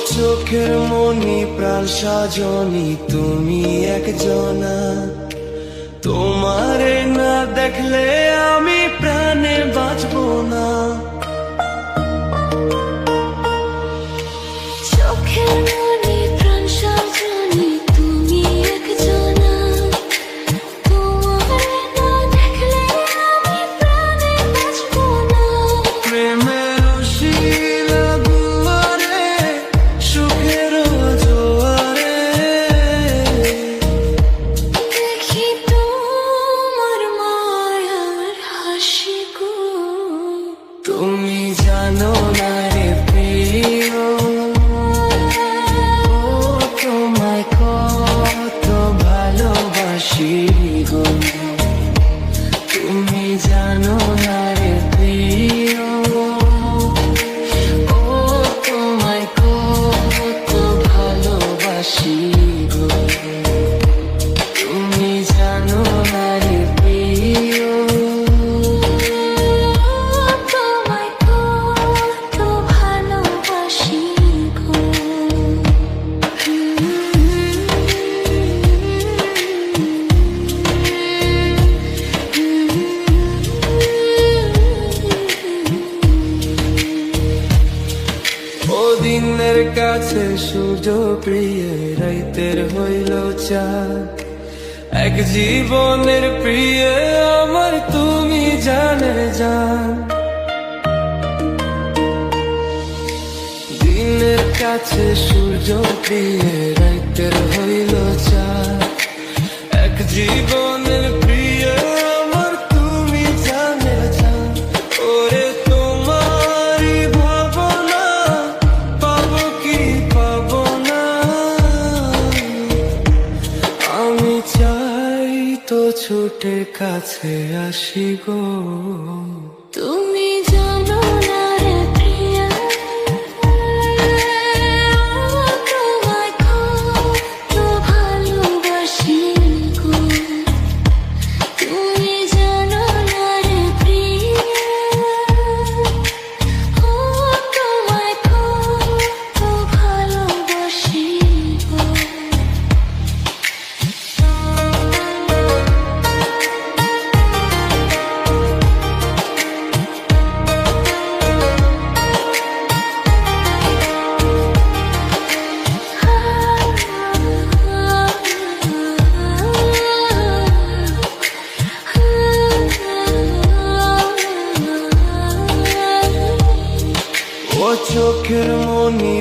চোখের মনি প্রাণ সাজনি তুমি একজনা, তোমারে না দেখলে আমি প্রাণে বাঁচবো না। চোখের মনি প্রাণ সাজনি তুমি একজনা, তোমারে না দেখলে আমি প্রাণে বাঁচবো না। প্রেমের শিলা দুয়ারে সুখের জোয়ারে দেখি তোমার মায়ার হাসি গো। তুমি জানো না রে প্রিয়, ও তোমায় কত ভালোবাসি গো। তুমি জানো না রে প্রিয়, ও তোমায় কত ভালোবাসি গো। তুমি জানো না রে প্রিয়, তোমায় কত ভালোবাসি গো। ও দিনের কাছে সূর্য প্রিয়, রাইতের হইল চাঁদ। এক জীবনের প্রিয় আমার তুমি জানে জান। দিনের কাছে সূর্য প্রিয়, রাইতের হইল চাঁদ। এক জীবনের প্রিয় আমার তুমি জানে জান। ওরে তোমারই ভাবনা পাবো কি পাবো না, আমি চাই তো ছুটে কাছে আসি গো। তুমি